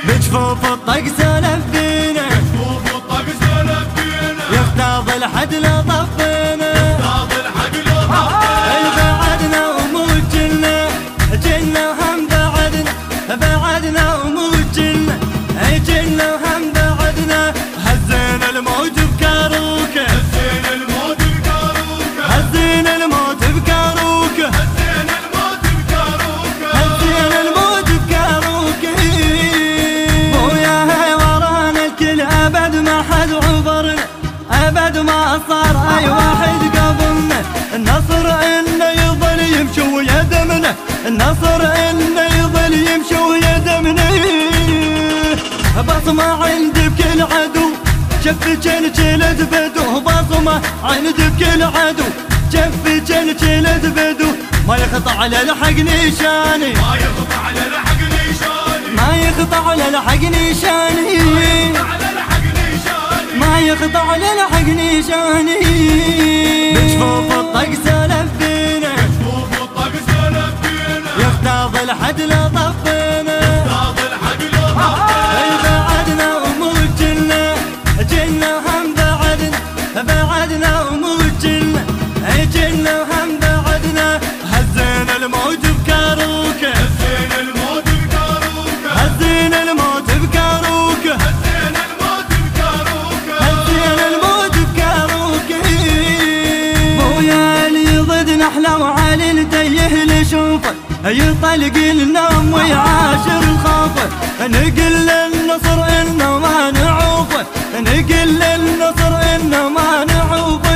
بجفوف الطق سلف فينا، يختاض الحد لطفينا، بعدنا وموت جلنا، جلنا وهم بعدنا وموت جلنا، جلنا وهم بعدنا. هزينا الموت بكاروكه، هزينا الموت بكاروكه، هزينا الموت بكاروكه. وياها ورانا الكل أبد ما حد عبرنا، أبد ما صار أي واحد قبلنا. النصر إنه يظل يمشي ويا دمنا، النصر إنه يظل يمشي ويا دمنا. بصمة عند بكل عدو، شف جلد بدو، بصمة عند بكل عدو، شف جلد بدو. ما يخطع على الحق نشاني، ما يخطع على الحق نشاني، ما يخطع على الحق نشاني، ما يخطع على الحق نشاني. بجفوف الطق سلف فينا، يختاض الحد لطفينا، بعدنا وموت جلنا، جلنا وهم بعدنا وموت جلنا، جلنا وهم بعدنا. هزينا الموت بكاروكه، هزينا الموت بكاروكه، هزينا الموت بكاروكه، هزينا الموت بكاروكه. ويا اللي ضدنا احلى وعلي التيه لشوفه، يطلق النوم ويعاشر الخوفه. نقل للنصر انه ما نعوفه، نقل للنصر انه ما نعوفه.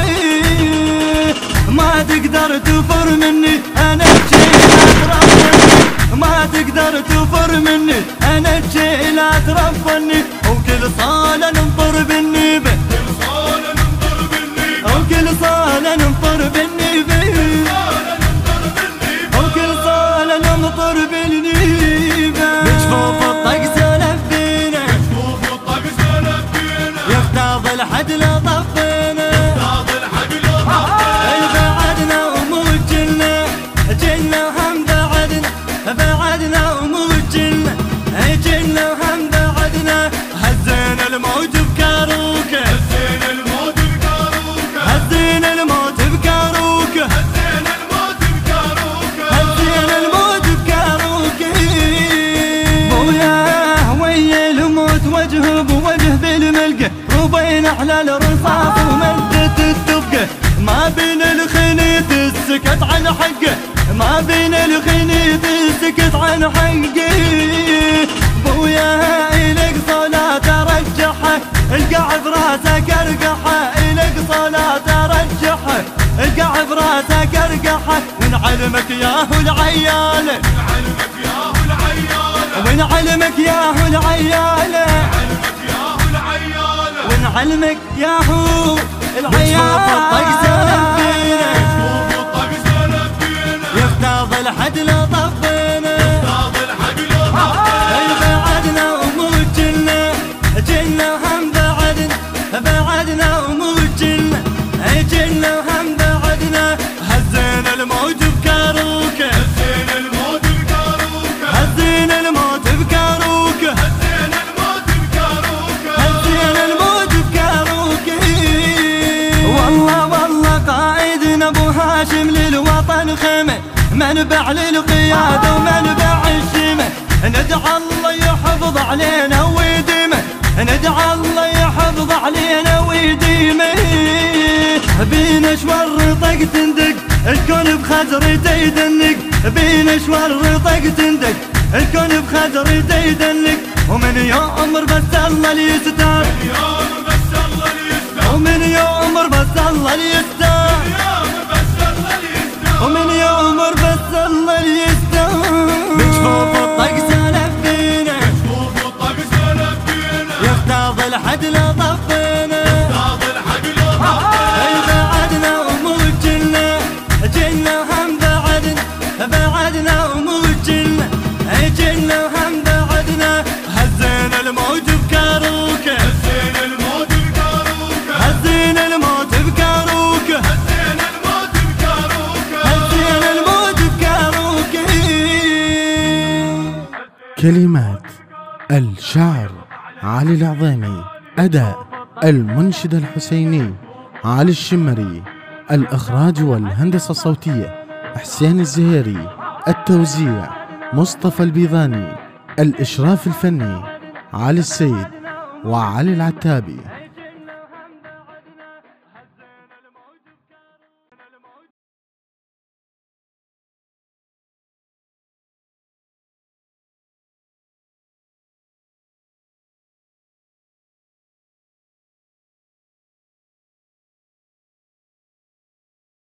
ما تقدر تفر مني انا الجيل اترفني، ما تقدر تفر مني انا الجيل اترفني. وكل صالة ننطر بالنيبة، وكل صالة ننطر بالنيبة، وكل صالة ننطر بالنيبة. بجفوف الطق سلف فينا، يختاض الحد لطفينا، بعدنا وموت جلنا، جلنا وهم بعدنا وموت جلنا، جلنا وهم بعدنا. هزينا الموت بكاروكه، هزينا الموت بكاروكه، هزينا الموت بكاروكه، هزينا الموت بكاروكه، هزينا الموت بكاروكه. وياه ويا الموت وجهه بوجه بالملقه، ربينا على الرصاص ومدت الدبقه. ما بين الخنيت السكت عن حقه، ما بين الخنيت السكت عن حقه. بويا إلك صلاة رجحه، القع براسك ارقحه، إلك صلاة رجحه، القع براسك ارقحه. ونعلمك ياهو العياله، ونعلمك ياهو العياله، ونعلمك ياهو العياله. بجفوف الطق سلف فينا، يختاض الحد لطفينا، بعدنا وموت جلنا، جلنا وهم بعدنا وموت جلنا، جلنا وهم بعدنا. هزينا الموت بكاروكه، هزينا الموت بكاروكه، هزينا الموت بكاروكه، هزينا الموت بكاروكه، هزينا الموت بكاروكه. والله قائدنا ابو هاشم للوطن خيمه، منبع للقياده ومنبع الشيمه. ندعى الله يحفظ علينا ويديمه، ندعى الله يحفظ علينا ويديمه. بينا شور طق تندق، الكون بخزرته يدنق، بينا شور طق تندق، الكون بخزرته يدنق. ومن يؤمر بس الله ليستر، ومن يؤمر بس الله ليستر، ومن يؤمر بس الله ليستر. بجفوف الطق سلف فينا، يختاض الحد لطفينا، بعدنا وموت جلنا، جلنا وهم بعدنا وموت جلنا، جلنا كلمات الشاعر علي العظيمي، أداء المنشد الحسيني علي الشمري، الإخراج والهندسة الصوتية حسين الزهيري، التوزيع مصطفى البيضاني، الإشراف الفني علي السيد وعلي العتابي.